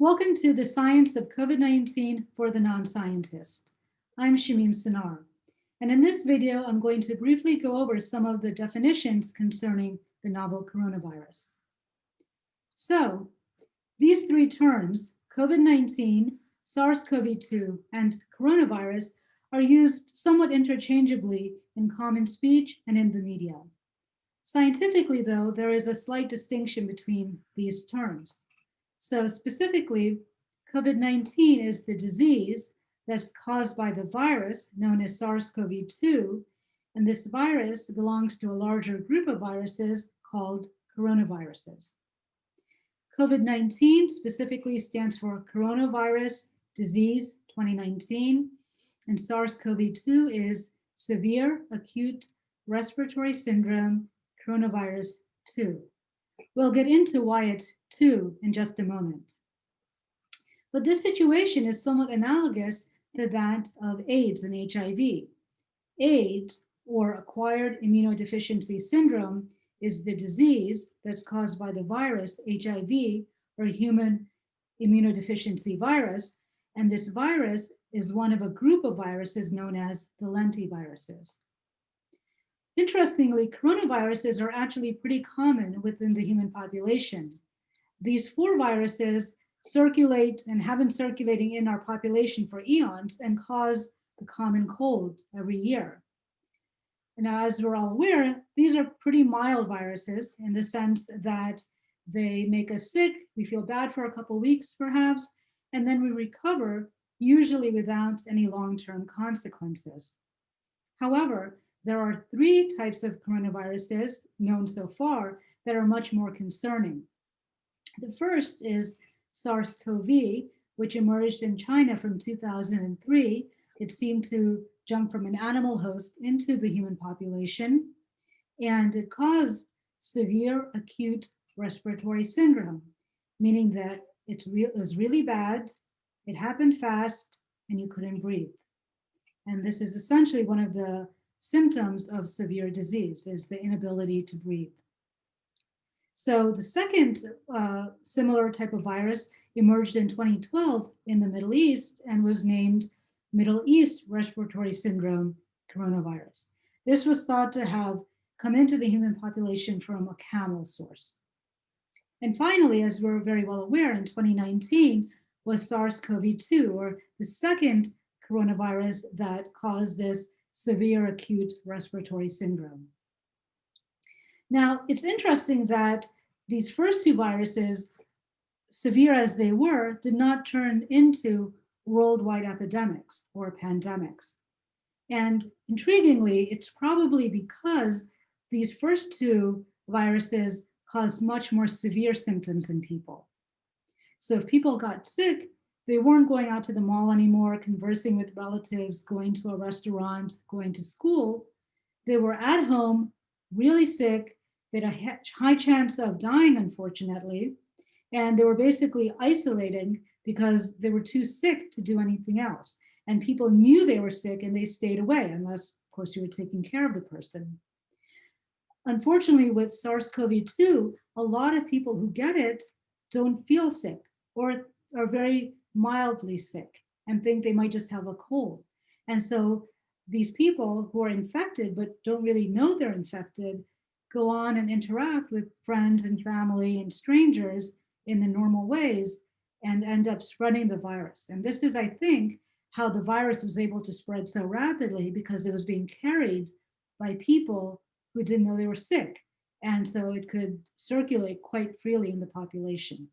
Welcome to the Science of COVID-19 for the Non-Scientist. I'm Shamim Sinar, and in this video, I'm going to briefly go over some of the definitions concerning the novel coronavirus. So, these three terms, COVID-19, SARS-CoV-2, and coronavirus, are used somewhat interchangeably in common speech and in the media. Scientifically, though, there is a slight distinction between these terms. So specifically, COVID-19 is the disease that's caused by the virus known as SARS-CoV-2, and this virus belongs to a larger group of viruses called coronaviruses. COVID-19 specifically stands for Coronavirus Disease 2019, and SARS-CoV-2 is Severe Acute Respiratory Syndrome Coronavirus 2. We'll get into why it's 2 in just a moment. But this situation is somewhat analogous to that of AIDS and HIV. AIDS, or acquired immunodeficiency syndrome, is the disease that's caused by the virus HIV, or human immunodeficiency virus, and this virus is one of a group of viruses known as the lentiviruses. Interestingly, coronaviruses are actually pretty common within the human population. These 4 viruses circulate and have been circulating in our population for eons and cause the common cold every year. Now, as we're all aware, these are pretty mild viruses in the sense that they make us sick, we feel bad for a couple weeks perhaps, and then we recover, usually without any long-term consequences. However, there are 3 types of coronaviruses known so far that are much more concerning. The first is SARS-CoV, which emerged in China from 2003. It seemed to jump from an animal host into the human population, and it caused severe acute respiratory syndrome, meaning that it was really bad, it happened fast, and you couldn't breathe. And this is essentially one of the symptoms of severe disease, is the inability to breathe. So the second similar type of virus emerged in 2012 in the Middle East and was named Middle East Respiratory Syndrome coronavirus. This was thought to have come into the human population from a camel source. And finally, as we're very well aware, in 2019 was SARS-CoV-2, or the second coronavirus that caused this severe acute respiratory syndrome. Now, it's interesting that these first 2 viruses, severe as they were, did not turn into worldwide epidemics or pandemics. And intriguingly, it's probably because these first 2 viruses caused much more severe symptoms in people. So if people got sick, they weren't going out to the mall anymore, conversing with relatives, going to a restaurant, going to school. They were at home, really sick. They had a high chance of dying, unfortunately. And they were basically isolating because they were too sick to do anything else. And people knew they were sick and they stayed away, unless, of course, you were taking care of the person. Unfortunately, with SARS-CoV-2, a lot of people who get it don't feel sick or are very mildly sick and think they might just have a cold. And so these people who are infected but don't really know they're infected go on and interact with friends and family and strangers in the normal ways and end up spreading the virus. And this is, I think, how the virus was able to spread so rapidly, because it was being carried by people who didn't know they were sick. And so it could circulate quite freely in the population.